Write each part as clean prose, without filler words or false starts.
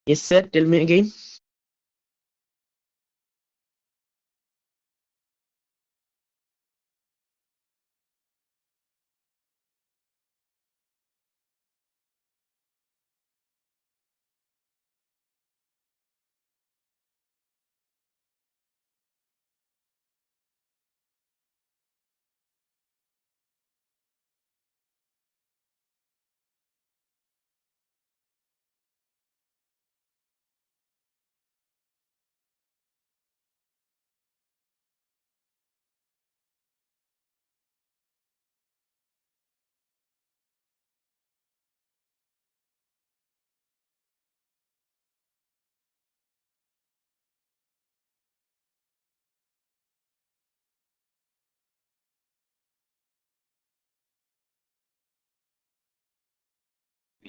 Yes, sir. Tell me again.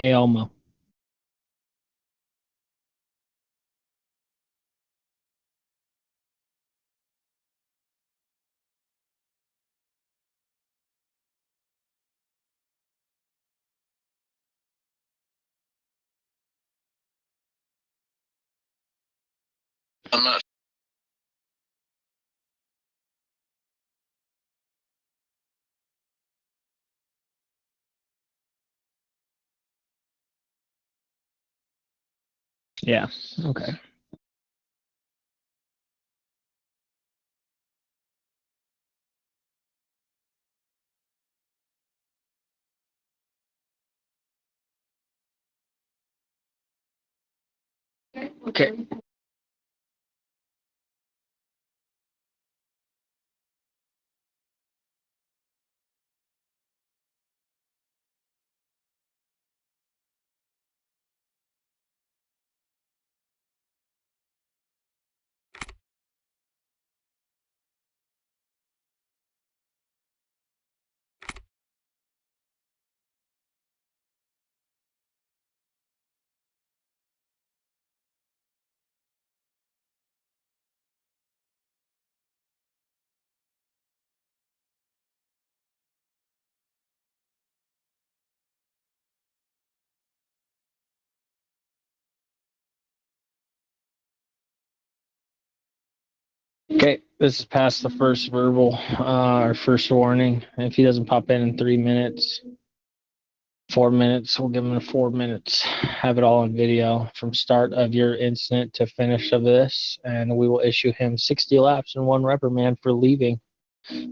Hey, Elmo. I'm not. Yeah. Okay. Okay. Okay. This is past the first verbal, or first warning. If he doesn't pop in 3 minutes, 4 minutes, we'll give him 4 minutes. Have it all on video from start of your incident to finish of this, and we will issue him 60 laps and one reprimand for leaving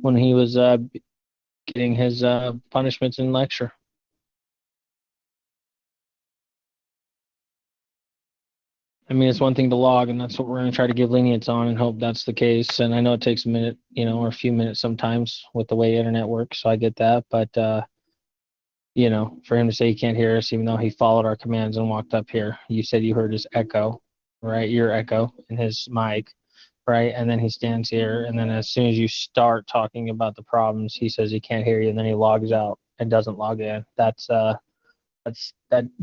when he was getting his punishments and lecture. I mean, it's one thing to log, and that's what we're going to try to give lenience on and hope that's the case. And I know it takes a minute, or a few minutes sometimes with the way the internet works, so I get that. But, for him to say he can't hear us, even though he followed our commands and walked up here, you said you heard his echo, right? Your echo in his mic, right? And then he stands here, and then as soon as you start talking about the problems, he says he can't hear you, and then he logs out and doesn't log in. That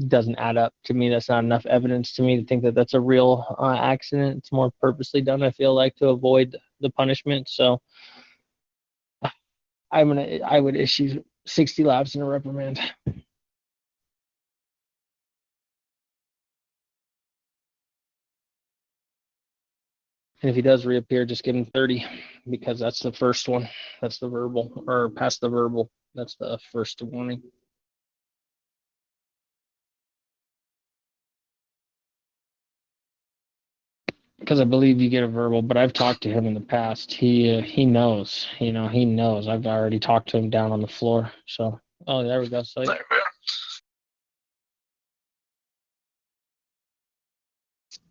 doesn't add up to me. That's not enough evidence to me to think that that's a real accident. It's more purposely done, I feel like, to avoid the punishment. So I would issue 60 laps and a reprimand. And if he does reappear, just give him 30 because that's the first one. That's the verbal, or past the verbal. That's the first warning. Because I believe you get a verbal, but I've talked to him in the past. He knows, he knows. I've already talked to him down on the floor. So, oh, there we go. So,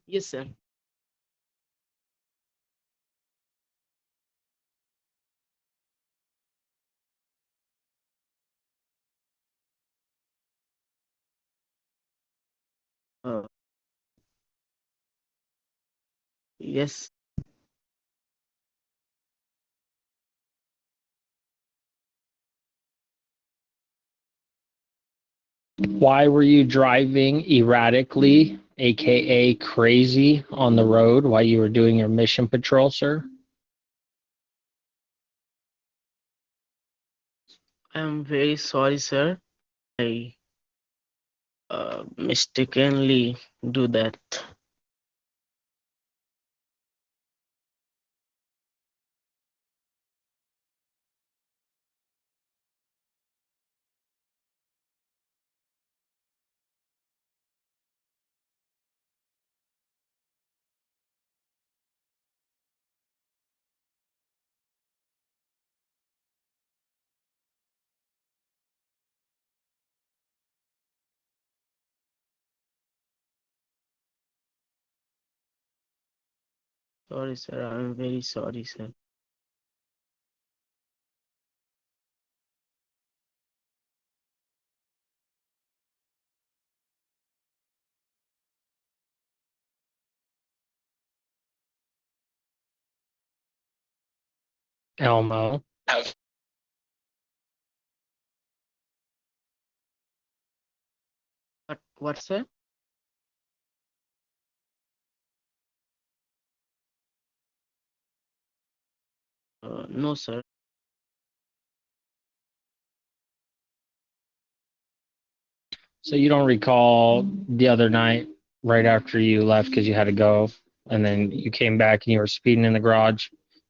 Yes, sir. Uh, yes. why were you driving erratically, aka crazy, on the road while you were doing your mission patrol, sir? I'm very sorry, sir. I mistakenly do that. Sorry, sir. I'm very sorry, sir. Elmo. Have What, sir? No, sir. So you don't recall the other night right after you left because you had to go, and then you came back and you were speeding in the garage.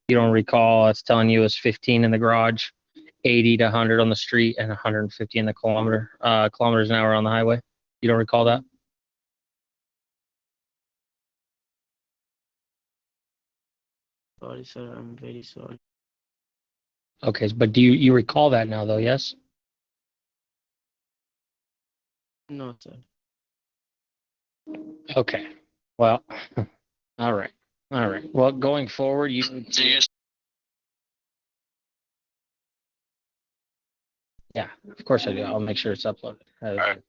You don't recall us telling you it was 15 in the garage, 80 to 100 on the street, and 150 in the kilometers an hour on the highway. You don't recall that? Sorry, sir. I'm very sorry. Okay, but do you recall that now though? Yes. No, sir. Okay. Well, all right. All right. Well, going forward, you need do you to, yeah, of course I do. I'll make sure it's uploaded. Alright.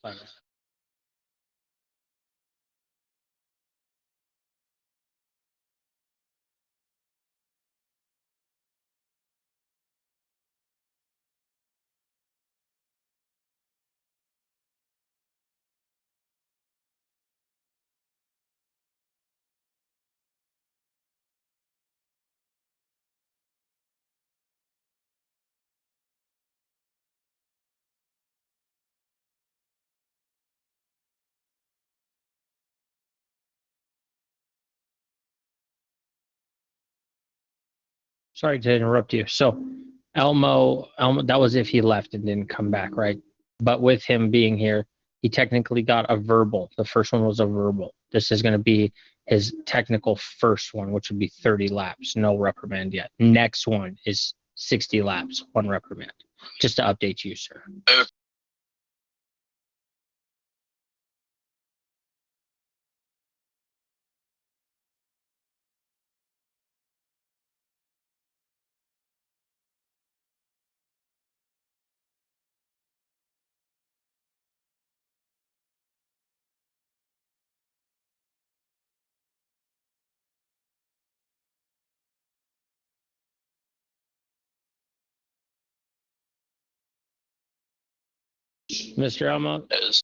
Sorry to interrupt you. So Elmo, that was if he left and didn't come back, right? But with him being here, he technically got a verbal. The first one was a verbal. This is going to be his technical first one, which would be 30 laps, no reprimand yet. Next one is 60 laps, one reprimand. Just to update you, sir. Mr. Elmo, is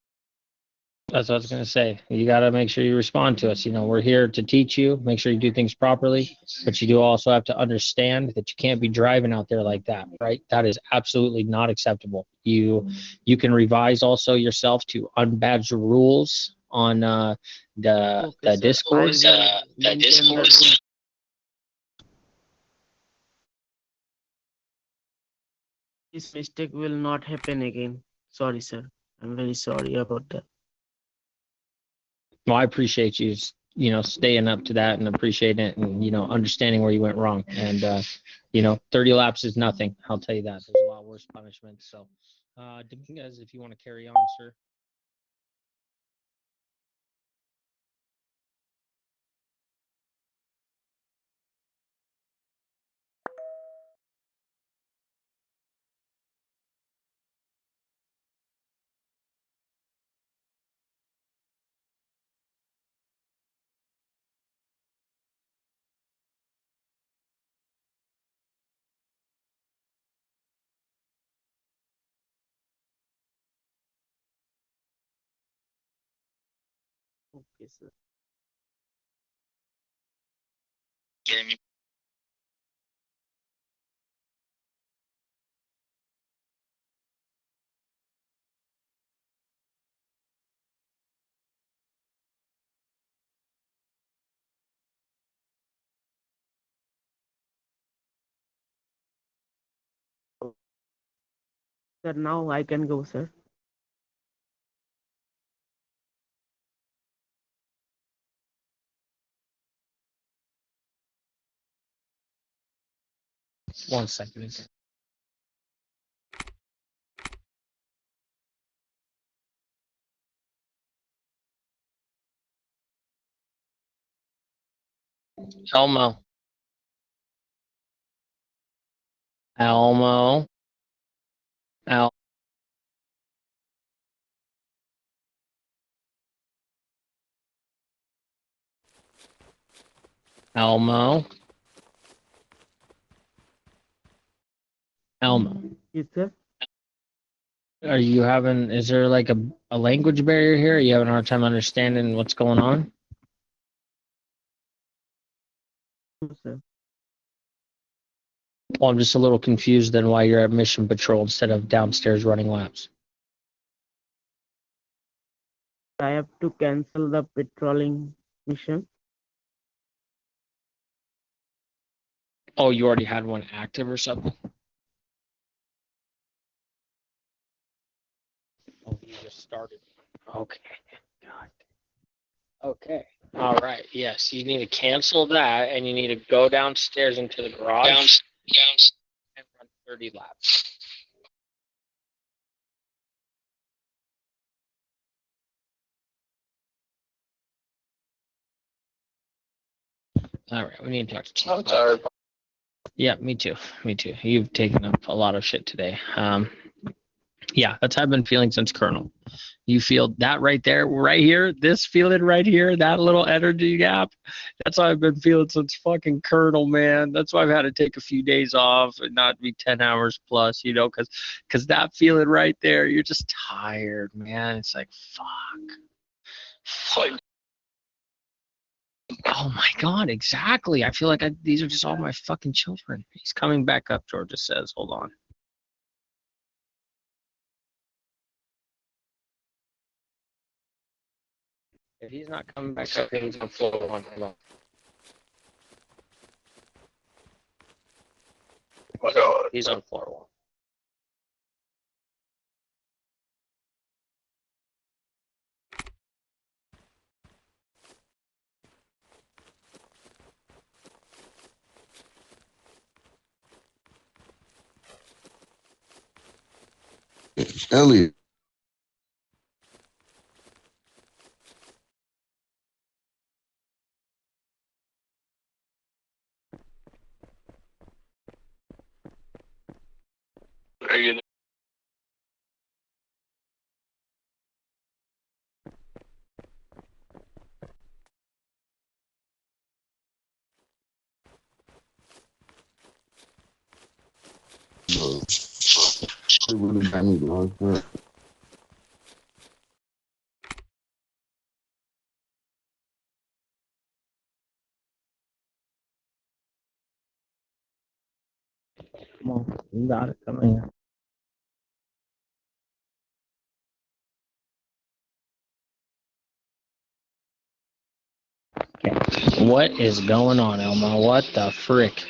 that's what I was going to say. You got to make sure you respond to us. You know, we're here to teach you, make sure you do things properly, but you do also have to understand that you can't be driving out there like that, right? That is absolutely not acceptable. You can revise also yourself to unbadge rules on the Okay, the sir. Discord. I will maintain the rules. This mistake will not happen again. Sorry, sir. I'm very sorry about that. Well, I appreciate you, staying up to that and appreciating it and, understanding where you went wrong. And, 30 laps is nothing. I'll tell you that. There's a lot worse punishments. So, Dominguez, if you want to carry on, sir. Okay, sir. Jeremy. Sir, now I can go, sir. One second. Elmo. Elmo. El. Elmo. Elmo. Yes, sir. Are you having, is there like a language barrier here? Are you having a hard time understanding what's going on? No, sir. Well, I'm just a little confused then why you're at mission patrol instead of downstairs running laps. I have to cancel the patrolling mission. Oh, you already had one active or something? Oh, you just started. Okay. God. Okay. All right. Yes, you need to cancel that and you need to go downstairs into the garage and run 30 laps. All right. We need to talk to Chief. I'm tired. Yeah, me too. Me too. You've taken up a lot of shit today. Yeah, that's how I've been feeling since Colonel. You feel that right there, right here, this feeling right here, that little energy gap. That's how I've been feeling since fucking Colonel, man. That's why I've had to take a few days off and not be 10 hours plus, because that feeling right there, you're just tired, man. It's like, fuck. Oh my God, exactly. I feel like these are just all my fucking children. He's coming back up, Georgia says. Hold on. If he's not coming back up, then he's on floor one. Hold on. My God. He's on floor one. Elliot, Are you bro, they really got me locked up. Come on, you got it. Come in here. Okay. What is going on, Elmo? What the frick?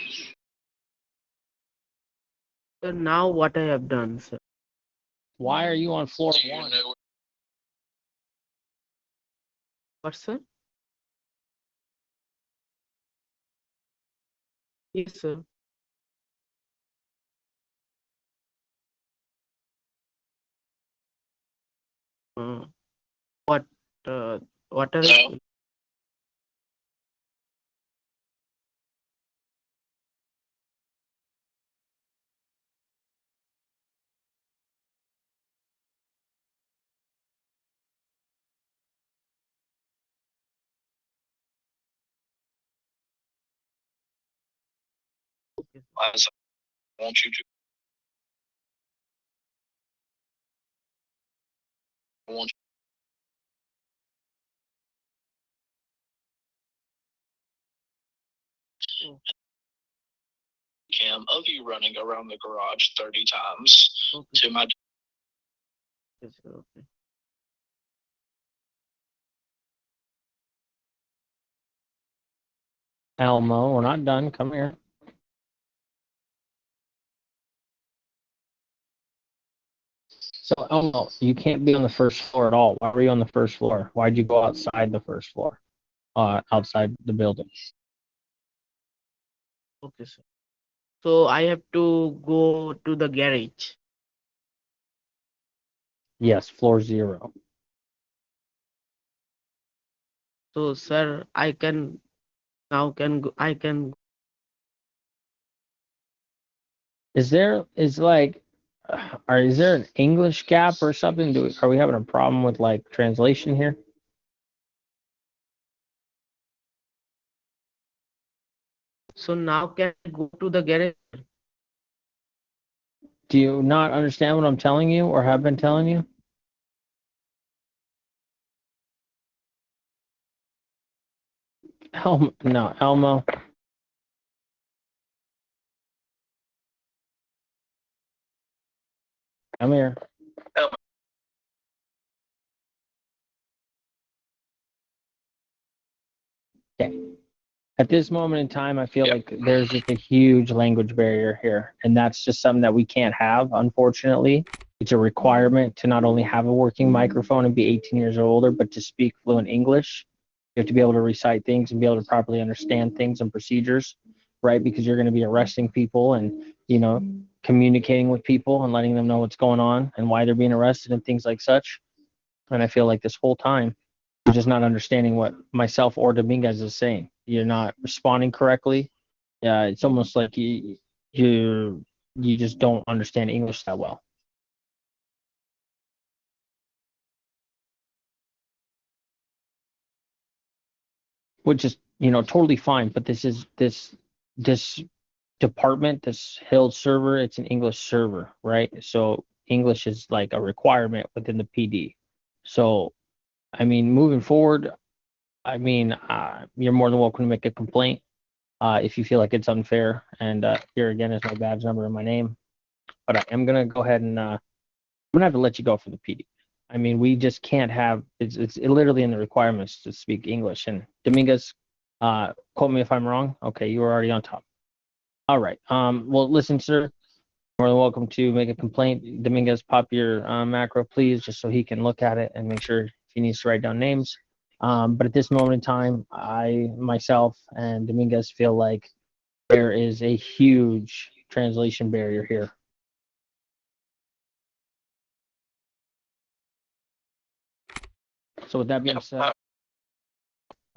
Sir, now what I have done, sir? Why are you on floor do you one? know What, sir? Yes, sir. Uh, what? What are? No. I want you to I want Oh, cam of you running around the garage 30 times okay, to my yes, sir. Okay. Elmo, we're not done. Come here. So, Elmo, you can't be on the first floor at all. Why were you on the first floor? Why'd you go outside the first floor? Outside the building. Okay, sir. So I have to go to the garage. Yes, floor 0. So, sir, I can now can go, I can. Is there is like, or is there an English gap or something? Are we having a problem with like translation here? So now can I go to the garage? Do you not understand what I'm telling you or have been telling you? Elmo, no, Elmo. Come here. Okay. At this moment in time, I feel like there's just a huge language barrier here, and that's just something that we can't have, unfortunately. It's a requirement to not only have a working microphone and be 18 years or older, but to speak fluent English. You have to be able to recite things and be able to properly understand things and procedures, right? Because you're going to be arresting people and, communicating with people and letting them know what's going on and why they're being arrested and things like such. And I feel like this whole time, you're just not understanding what myself or Dominguez is saying. You're not responding correctly. It's almost like you just don't understand English that well. Which is, totally fine. But this department, this Hill server, it's an English server, right? So English is like a requirement within the PD. So, I mean, moving forward, you're more than welcome to make a complaint if you feel like it's unfair. And here again is my badge number and my name. But I am gonna go ahead and I'm gonna have to let you go for the PD. I mean, we just can't have it's literally in the requirements to speak English. And Dominguez, quote me if I'm wrong. Okay, you were already on top. All right. Well, listen, sir. More than welcome to make a complaint. Dominguez, pop your macro, please, just so he can look at it and make sure if he needs to write down names. But at this moment in time, I myself and Dominguez feel like there is a huge translation barrier here. So with that being said,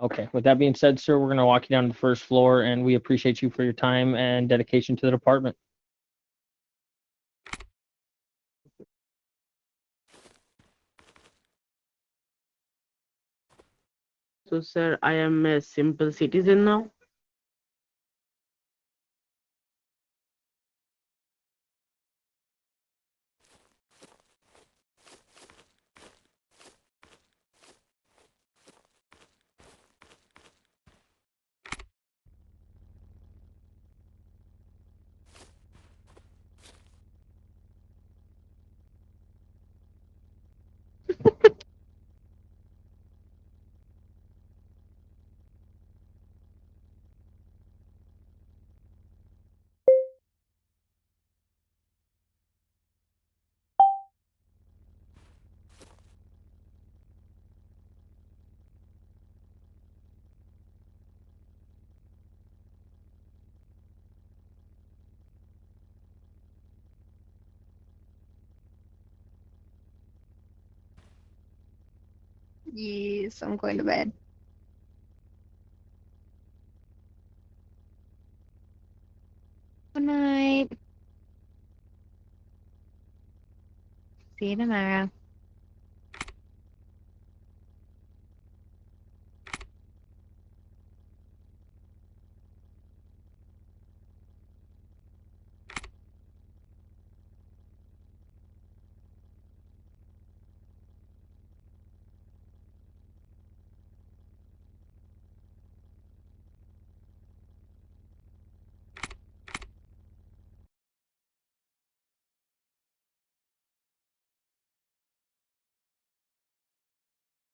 okay, with that being said, sir, we're going to walk you down to the first floor, and we appreciate you for your time and dedication to the department. So, sir, I am a simple citizen now. Yes, I'm going to bed. Good night. See you tomorrow.